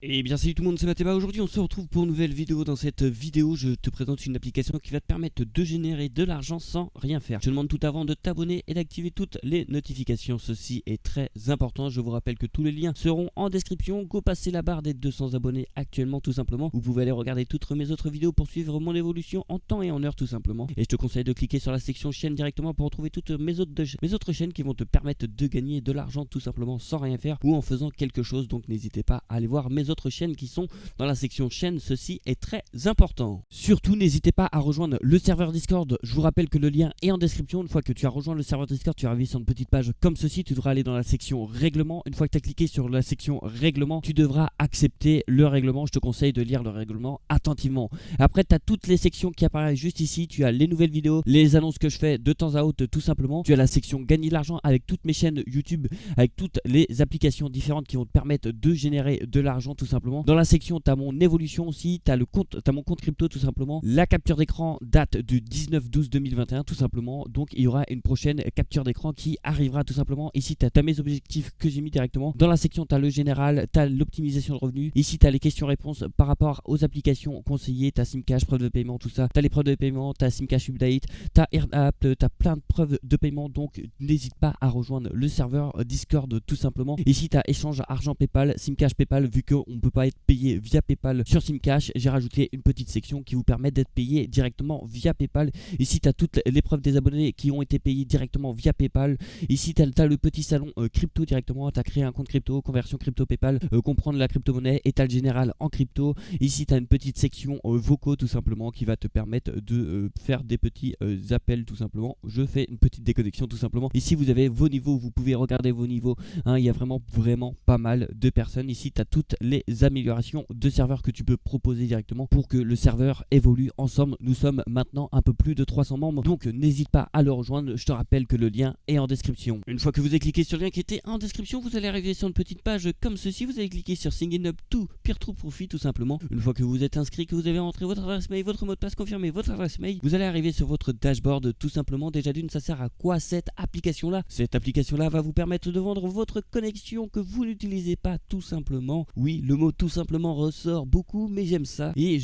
Et bien salut tout le monde, c'est Mathéba. Aujourd'hui on se retrouve pour une nouvelle vidéo. Dans cette vidéo je te présente une application qui va te permettre de générer de l'argent sans rien faire. Je te demande tout avant de t'abonner et d'activer toutes les notifications. Ceci est très important. Je vous rappelle que tous les liens seront en description. Go passer la barre des 200 abonnés actuellement tout simplement. Vous pouvez aller regarder toutes mes autres vidéos pour suivre mon évolution en temps et en heure tout simplement. Et je te conseille de cliquer sur la section chaîne directement pour retrouver toutes mes autres chaînes qui vont te permettre de gagner de l'argent tout simplement sans rien faire ou en faisant quelque chose. Donc n'hésitez pas à aller voir mes autres chaînes qui sont dans la section chaîne, ceci est très important. Surtout n'hésitez pas à rejoindre le serveur Discord, je vous rappelle que le lien est en description. Une fois que tu as rejoint le serveur Discord, tu vas arriver sur une petite page comme ceci, tu devras aller dans la section règlement. Une fois que tu as cliqué sur la section règlement, tu devras accepter le règlement. Je te conseille de lire le règlement attentivement. Après tu as toutes les sections qui apparaissent juste ici, tu as les nouvelles vidéos, les annonces que je fais de temps à autre tout simplement. Tu as la section gagner de l'argent avec toutes mes chaînes YouTube, avec toutes les applications différentes qui vont te permettre de générer de l'argent tout simplement. Dans la section, tu as mon évolution aussi, tu as mon compte crypto tout simplement. La capture d'écran date du 19/12/2021 tout simplement. Donc il y aura une prochaine capture d'écran qui arrivera tout simplement. Ici, tu as mes objectifs que j'ai mis directement. Dans la section, tu as le général, tu as l'optimisation de revenus. Ici, tu as les questions-réponses par rapport aux applications conseillées. Tu as Simcash, preuve de paiement, tout ça. Tu as les preuves de paiement, tu as Simcash Update, tu as AirApp, tu as plein de preuves de paiement. Donc n'hésite pas à rejoindre le serveur Discord tout simplement. Ici, tu as échange argent PayPal, Simcash PayPal, vu qu'on ne peut pas être payé via PayPal sur Simcash, j'ai rajouté une petite section qui vous permet d'être payé directement via PayPal. Ici tu as toutes les preuves des abonnés qui ont été payés directement via PayPal. Ici tu as le petit salon crypto directement, tu as créé un compte crypto, conversion crypto PayPal, comprendre la crypto-monnaie, état général en crypto. Ici tu as une petite section vocaux tout simplement qui va te permettre de faire des petits appels tout simplement. Je fais une petite déconnexion tout simplement. Ici vous avez vos niveaux, vous pouvez regarder vos niveaux, hein, il y a vraiment pas mal de personnes. Ici tu as toutes les améliorations de serveur que tu peux proposer directement pour que le serveur évolue ensemble. Nous sommes maintenant un peu plus de 300 membres, donc n'hésite pas à le rejoindre. Je te rappelle que le lien est en description. Une fois que vous avez cliqué sur le lien qui était en description, vous allez arriver sur une petite page comme ceci. Vous allez cliquer sur Sign Up to Peer to Profit tout simplement. Une fois que vous êtes inscrit, que vous avez rentré votre adresse mail, votre mot de passe, confirmé votre adresse mail, vous allez arriver sur votre dashboard tout simplement. Déjà d'une, ça sert à quoi cette application là? Cette application là va vous permettre de vendre votre connexion que vous n'utilisez pas tout simplement. Oui, le mot tout simplement ressort beaucoup, mais j'aime ça. Et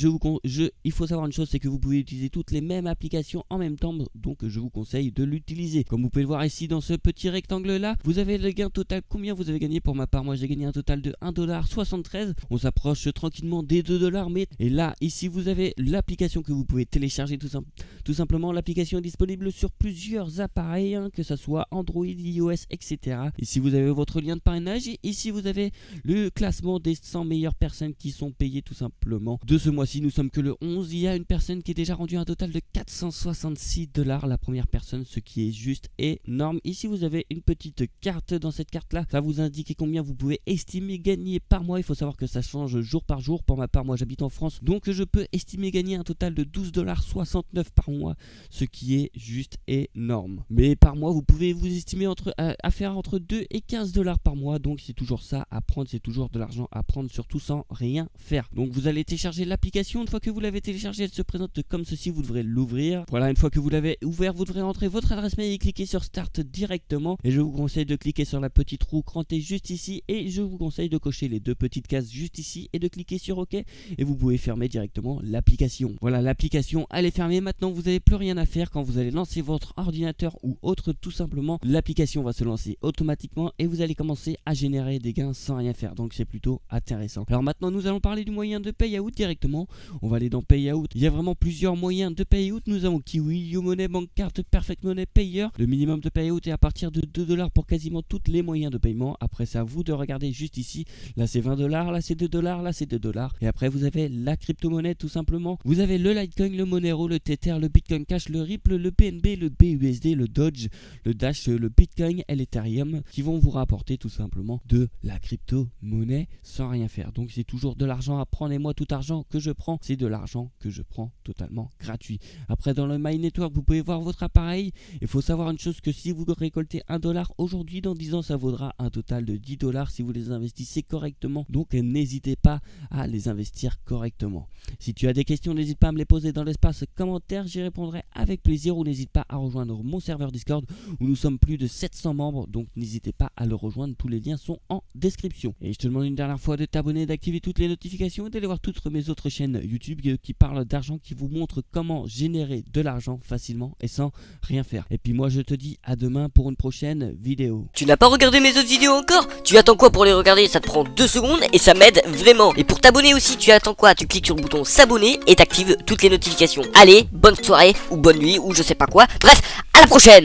il faut savoir une chose, c'est que vous pouvez utiliser toutes les mêmes applications en même temps, donc je vous conseille de l'utiliser. Comme vous pouvez le voir ici dans ce petit rectangle là, vous avez le gain total. Combien vous avez gagné? Pour ma part, moi j'ai gagné un total de 1,73$. On s'approche tranquillement des 2$, mais et là, ici vous avez l'application que vous pouvez télécharger tout simplement. L'application est disponible sur plusieurs appareils, hein, que ce soit Android, iOS, etc. Ici vous avez votre lien de parrainage et ici vous avez le classement des 100 meilleures personnes qui sont payées tout simplement. De ce mois-ci, nous sommes que le 11. Il y a une personne qui est déjà rendue un total de 466$, la première personne, ce qui est juste énorme. Ici, vous avez une petite carte. Dans cette carte-là, ça vous indique combien vous pouvez estimer gagner par mois. Il faut savoir que ça change jour par jour. Pour ma part, moi j'habite en France, donc je peux estimer gagner un total de 12,69$ par mois, ce qui est juste énorme. Mais par mois, vous pouvez vous estimer à faire entre 2 et 15$ par mois. Donc c'est toujours ça à prendre, c'est toujours de l'argent à prendre, surtout sans rien faire. Donc vous allez télécharger l'application. Une fois que vous l'avez téléchargée, elle se présente comme ceci. Vous devrez l'ouvrir. Voilà, une fois que vous l'avez ouvert, vous devrez entrer votre adresse mail et cliquer sur Start directement. Et je vous conseille de cliquer sur la petite roue crantée juste ici. Et je vous conseille de cocher les deux petites cases juste ici et de cliquer sur OK. Et vous pouvez fermer directement l'application. Voilà, l'application elle est fermée. Maintenant, vous n'avez plus rien à faire. Quand vous allez lancer votre ordinateur ou autre, tout simplement, l'application va se lancer automatiquement et vous allez commencer à générer des gains sans rien faire. Donc c'est plutôt intéressant. Alors maintenant, nous allons parler du moyen de payout directement. On va aller dans payout. Il y a vraiment plusieurs moyens de payout. Nous avons Kiwi, YouMoney, Bankcard, Perfect Money, Payer. Le minimum de payout est à partir de 2$ pour quasiment tous les moyens de paiement. Après, c'est à vous de regarder juste ici. Là, c'est 20$, là, c'est 2$, là, c'est 2$. Et après, vous avez la crypto-monnaie tout simplement. Vous avez le Litecoin, le Monero, le Tether, le Bitcoin Cash, le Ripple, le BNB, le BUSD, le Dodge, le Dash, le Bitcoin et l'Ethereum qui vont vous rapporter tout simplement de la crypto-monnaie sans rien faire. Donc c'est toujours de l'argent à prendre et moi tout argent que je prends, c'est de l'argent que je prends totalement gratuit. Après dans le My Network, vous pouvez voir votre appareil. Il faut savoir une chose, que si vous récoltez 1$ aujourd'hui, dans 10 ans ça vaudra un total de 10$ si vous les investissez correctement. Donc n'hésitez pas à les investir correctement. Si tu as des questions, n'hésite pas à me les poser dans l'espace commentaire, j'y répondrai avec plaisir, ou n'hésite pas à rejoindre mon serveur Discord où nous sommes plus de 700 membres, donc n'hésitez pas à le rejoindre, tous les liens sont en description. Et je te demande une dernière fois de t'abonner, d'activer toutes les notifications et d'aller voir toutes mes autres chaînes YouTube qui parlent d'argent, qui vous montrent comment générer de l'argent facilement et sans rien faire. Et puis moi je te dis à demain pour une prochaine vidéo. Tu n'as pas regardé mes autres vidéos encore? Tu attends quoi pour les regarder? Ça te prend 2 secondes et ça m'aide vraiment. Et pour t'abonner aussi, tu attends quoi? Tu cliques sur le bouton s'abonner et t'actives toutes les notifications. Allez, bonne soirée ou bonne nuit ou je sais pas quoi. Bref, à la prochaine!